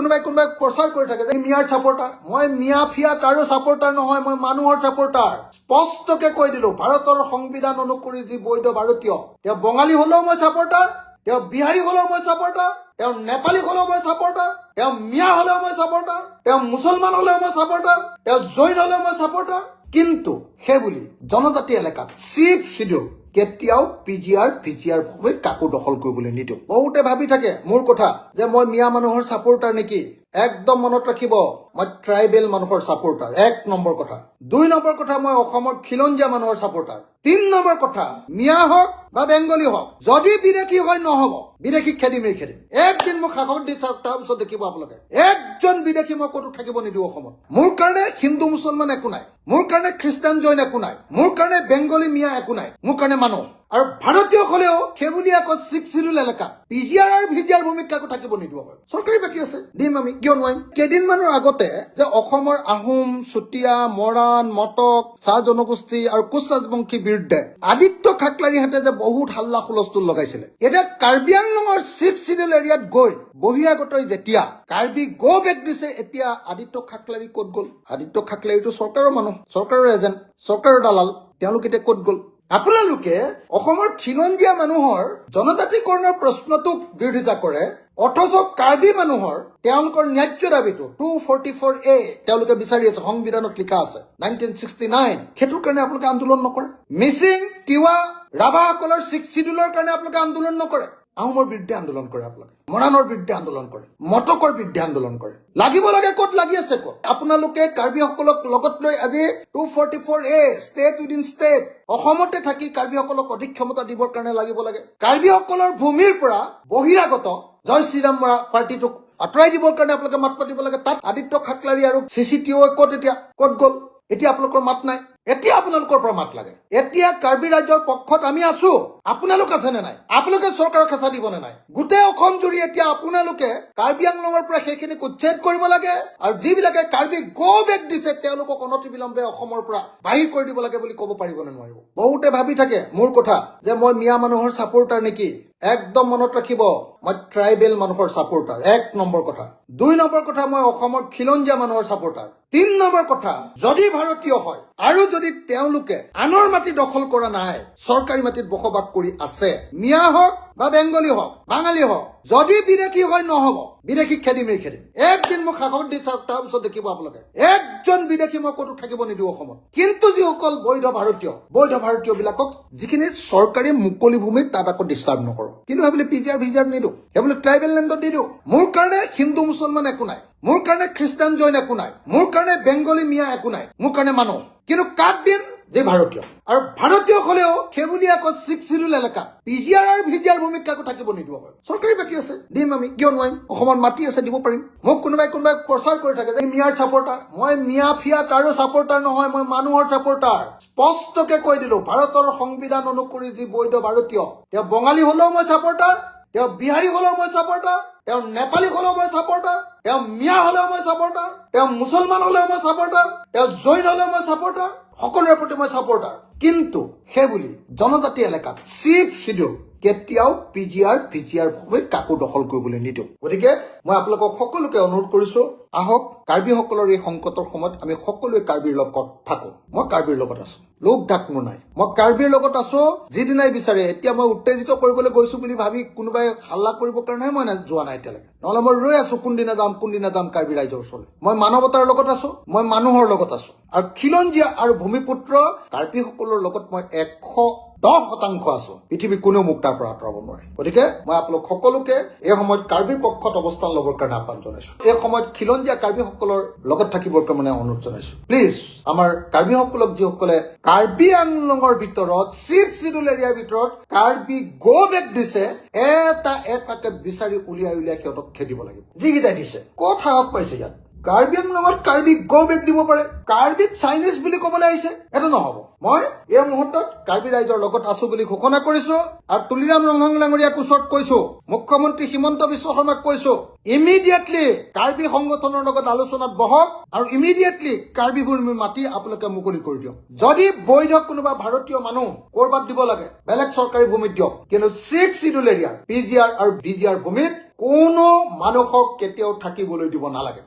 কোনোবাই প্ৰচাৰ কৰি থাকে যে মিয়াৰ ছাপোৰ্টাৰ। মই মিয়া ফিয়া কাৰো ছাপোৰ্টাৰ নহয়, মই মানুহৰ ছাপোৰ্টাৰ। স্পষ্টকে কৈ দিলো, ভাৰতৰ সংবিধান অনুসৰি যি বৈধ ভাৰতীয়, তেওঁ বঙালী হলেও মই ছাপোৰ্টাৰ, তেওঁ বিহাৰী হলেও মই ছাপোৰ্টাৰ, তেওঁ নেপালী হলেও মই ছাপোৰ্টাৰ, তেওঁ মিয়া হলেও মই ছাপোৰ্টাৰ, তেওঁ মুছলমান হলেও মই ছাপোৰ্টাৰ, তেওঁ জৈন হলেও মই ছাপোৰ্টাৰ। কিন্তু সেইবুলি জনজাতি এলেকাত 6th শিডিউল কেতিয়াও পিজিআৰ ভিজিআৰ ভাৱে কাকো দখল কৰিবলৈ নিদিওঁ। বহুতে ভাবি থাকে মোৰ কথা যে মই মিয়া মানুহৰ ছাপোৰ্টাৰ নেকি। একদম মনত ৰাখিব, মই ট্ৰাইবেল মানুহৰ ছাপোৰ্টাৰ। 1 নম্বৰ কথা। 2 নম্বৰ কথা, মই অসমৰ খিলঞ্জীয়া মানুহৰ ছাপোৰ্টাৰ। 3 নম্বৰ কথা, মিয়া হওক বা বেংগলী হওক, যদি বিদেশী হয় নহব, বিদেশীক খেদিমেই খেদিম। একদিন মোক সাহস দি চাওক, তাৰপিছত দেখিব আপোনালোকে একজন বিদেশী মই ক'তো থাকিব নিদিওঁ অসমত। মোৰ কাৰণে হিন্দু মুছলমান একো নাই, মোৰ কাৰণে খ্ৰীষ্টান জৈন একো নাই, মোৰ কাৰণে বেংগলী মিয়া একো নাই, মোৰ কাৰণে মানুহ। আৰু ভাৰতীয় হলেও সেইবুলি আকৌ 6th শিডিউল এলেকাত পিজিআৰ আৰু ভিজিআৰ ভূমিত কাকো থাকিব নিদিব। চৰকাৰী বাকী আছে, দিম আমি, কিয় নোৱাৰিম। কেইদিনমানৰ আগতে যে অসমৰ আহোম, চুতীয়া, মৰাণ, মটক, চাহ জনগোষ্ঠী আৰু কোচ ৰাজবংশীৰ বিৰুদ্ধে আদিত্য খাকলাৰীহঁতে যে বহুত হাল্লা হুলস্থুল লগাইছিলে, এতিয়া কাৰ্বি আংলঙৰ 6th শিডিউল এৰিয়াত গৈ বহিৰাগতই যেতিয়া কাৰ্বি গো বেক দিছে, এতিয়া আদিত্য খাকলাৰী ক'ত গ'ল? আদিত্য খাকলাৰীটো চৰকাৰৰ মানুহ, চৰকাৰৰ এজেণ্ট, চৰকাৰৰ দালাল। তেওঁলোক এতিয়া ক'ত গ'ল? আপোনালোকে অসমৰ খিলঞ্জীয়া মানুহৰ জনজাতিকৰণৰ প্ৰশ্নটোক বিৰোধিতা কৰে, অথচ কাৰ্বি মানুহৰ তেওঁলোকৰ ন্যায্য দাবীটো 244A তেওঁলোকে বিচাৰি আছে, সংবিধানত লিখা আছে 1969, সেইটোৰ কাৰণে আপোনালোকে আন্দোলন নকৰে। মিচিং, তিৱা, ৰাভাসকলৰ 6th শিডিউলৰ কাৰণে আপোনালোকে আন্দোলন নকৰে। আহোমৰ বিৰুদ্ধে আন্দোলন কৰে আপোনালোকে, মৰাণৰ বিৰুদ্ধে আন্দোলন কৰে, মটকৰ বিৰুদ্ধে আন্দোলন কৰে। লাগিব লাগে ক'ত, লাগি আছে ক'ত? আপোনালোকে কাৰ্বিসকলক লগত লৈ আজি 244A ষ্টেট উইদিন ষ্টেট, অসমতে থাকি কাৰ্বিসকলক অধিক ক্ষমতা দিবৰ কাৰণে লাগিব লাগে। কাৰ্বিসকলৰ ভূমিৰ পৰা বহিৰাগত জয় শ্ৰীৰাম পাৰ্টিটোক আঁতৰাই দিবৰ কাৰণে আপোনালোকে মাত পাতিব লাগে। তাত আদিত্য খাকলাৰী আৰু CCTO ক'ত, এতিয়া ক'ত গ'ল? এতিয়া আপোনালোকৰ মাত নাই। এতিয়া আপোনালোকৰ পৰা মাত লাগে। এতিয়া কাৰ্বি ৰাজ্যৰ পক্ষত আমি আছো, আপোনালোক আছে নে নাই? আপোনালোকে চৰকাৰক খেঁচা দিব নে নাই? গোটেই অসম জুৰি এতিয়া আপোনালোকে কাৰ্বি আংলঙৰ পৰা সেইখিনিক উচ্ছেদ কৰিব লাগে, আৰু যিবিলাকে কাৰ্বি গো বেক দিছে তেওঁলোকক অনতিবিলম্বে অসমৰ পৰা বাহিৰ কৰি দিব লাগে বুলি ক'ব পাৰিব নে নোৱাৰিব? বহুতে ভাবি থাকে মোৰ কথা যে মই মিয়া মানুহৰ ছাপোৰ্টাৰ নেকি। একদম মনত ৰাখিব, মই ট্ৰাইবেল মানুহৰ ছাপোৰ্টাৰ। 1 নম্বৰ কথা। 2 নম্বৰ কথা, মই অসমৰ খিলঞ্জীয়া মানুহৰ ছাপোৰ্টাৰ। 3 নম্বৰ কথা, যদি ভাৰতীয় হয় আৰু যদি তেওঁলোকে আনৰ মাটি দখল কৰা নাই, চৰকাৰী মাটিত বসবাস কৰি আছে, মিয়া হওক বা বেংগলী হওক, বাঙালী হওক, যদি বিদেশী হয় নহব, বিদেশীক খেদিমেই খেদিম। একদিন মোক সাহস দি চাওক, তাৰপিছত দেখিব আপোনালোকে একজন বিদেশী মই ক'তো থাকিব নিদিওঁ অসমত। কিন্তু যিসকল বৈধ ভাৰতীয় বিলাকক যিখিনি চৰকাৰী মুকলি ভূমিত, তাত আকৌ ডিষ্টাৰ্ব নকৰো। কিন্তু সেইবুলি পিজিআৰ ভিজিআৰ নিদিওঁ, সেইবুলি ট্ৰাইবেল লেণ্ডত নিদিওঁ। মোৰ কাৰণে হিন্দু মুছলমান একো নাই, মোৰ কাৰণে খ্ৰীষ্টান জৈন একো নাই, মোৰ কাৰণে বেংগলী মিয়া একো নাই, মোৰ কাৰণে মানুহ। কিন্তু কাক দিম? যে ভাৰতীয়। আৰু ভাৰতীয় হলেও সেইবুলি আকৌ 6th শিডিউল এলেকাত পিজিআৰ আৰু ভিজিআৰ ভূমিত কাকো থাকিব নিদিব। চৰকাৰী বাকী আছে, দিম আমি, কিয় নোৱাৰিম। অসমত মাটি আছে, দিব পাৰিম। মোক কোনোবাই প্ৰচাৰ কৰি থাকে যে মিয়াৰ ছাপোৰ্টাৰ। মই মিয়া ফিয়া কাৰো ছাপোৰ্টাৰ নহয়, মই মানুহৰ ছাপোৰ্টাৰ। স্পষ্টকে কৈ দিলো, ভাৰতৰ সংবিধান অনুসৰি যি বৈধ ভাৰতীয়, তেওঁ বঙালী হলেও মই ছাপোৰ্টাৰ, তেওঁ বিহাৰী হলেও মই ছাপোৰ্টাৰ, তেওঁ নেপালী হলেও মই ছাপোৰ্টাৰ, তেওঁ মিয়া হলেও মই ছাপোৰ্টাৰ, তেওঁ মুছলমান হলেও মই ছাপোৰ্টাৰ, তেওঁ জৈন হলেও মই ছাপোৰ্টাৰ, সকলোৰে প্ৰতি মই ছাপোৰ্টাৰ। কিন্তু সেইবুলি জনজাতি এলেকাত 6th শিডিউল কেতিয়াও পিজিআৰ ভিজিআৰ ভাৱে কাকো দখল কৰিবলৈ নিদিওঁ। গতিকে মই আপোনালোকক সকলোকে অনুৰোধ কৰিছো, আহক কাৰ্বিসকলৰ এই সংকটৰ সময়ত আমি সকলোৱে কাৰ্বিৰ লগত থাকো। মই কাৰ্বিৰ লগত আছো, লোক ঢাক মোৰ নাই, মই কাৰ্বিৰ লগত আছো। যিদিনাই বিচাৰে, এতিয়া মই উত্তেজিত কৰিবলৈ গৈছো বুলি ভাবি কোনোবাই হাল্লা কৰিবৰ কাৰণেহে মই যোৱা নাই এতিয়ালৈকে, নহলে মই ৰৈ আছো কোনদিনা যাম কাৰ্বি ৰাইজৰ ওচৰলৈ। মই মানৱতাৰ লগত আছো, মই মানুহৰ লগত আছো। আৰু খিলঞ্জীয়া আৰু ভূমিপুত্ৰ কাৰ্বিসকলৰ লগত মই 110% আছো। পৃথিৱীৰ কোনেও মোক তাৰ পৰা আঁতৰাব নোৱাৰে। গতিকে মই আপোনালোক সকলোকে এই সময়ত কাৰ্বিৰ পক্ষত অৱস্থান ল'বৰ কাৰণে আহ্বান জনাইছো। এই সময়ত খিলঞ্জীয়া কাৰ্বিসকলৰ লগত থাকিবৰ কাৰণে অনুৰোধ জনাইছো। প্লিজ আমাৰ কাৰ্বিসকলক, যিসকলে কাৰ্বি আংলঙৰ ভিতৰত 6th শিডিউল এৰিয়াৰ ভিতৰত কাৰ্বি গো বেক দিছে, এটাকে বিচাৰি উলিয়াই সিহঁতক খেদিব লাগিব। যিকেইটাই দিছে, ক'ত সাহস পাইছে ইয়াত? কাৰ্বি আংলঙত কাৰ্বি গো বেক দিব পাৰে, কাৰ্বিক চাইনিজ বুলি ক'বলৈ আহিছে? এইটো নহব। মই এই মুহূৰ্তত কাৰ্বি ৰাইজৰ লগত আছো বুলি ঘোষণা কৰিছো। আৰু তুলিৰাম ৰংহাং ডাঙৰীয়াক ওচৰত কৈছো, মুখ্যমন্ত্ৰী হিমন্ত বিশ্ব শৰ্মাক কৈছো, ইমিডিয়েটলি কাৰ্বি সংগঠনৰ লগত আলোচনাত বহক আৰু ইমিডিয়েটলি কাৰ্বি ভূমিৰ মাটি আপোনালোকে মুকলি কৰি দিয়ক। যদি বৈধ কোনোবা ভাৰতীয় মানুহ কৰবাত দিব লাগে, বেলেগ চৰকাৰী ভূমিত দিয়ক, কিন্তু 6th শিডিউল এৰিয়াৰ পিজিআৰ আৰু ভিজিআৰ ভূমিত কোনো মানুহক কেতিয়াও থাকিবলৈ দিব নালাগে।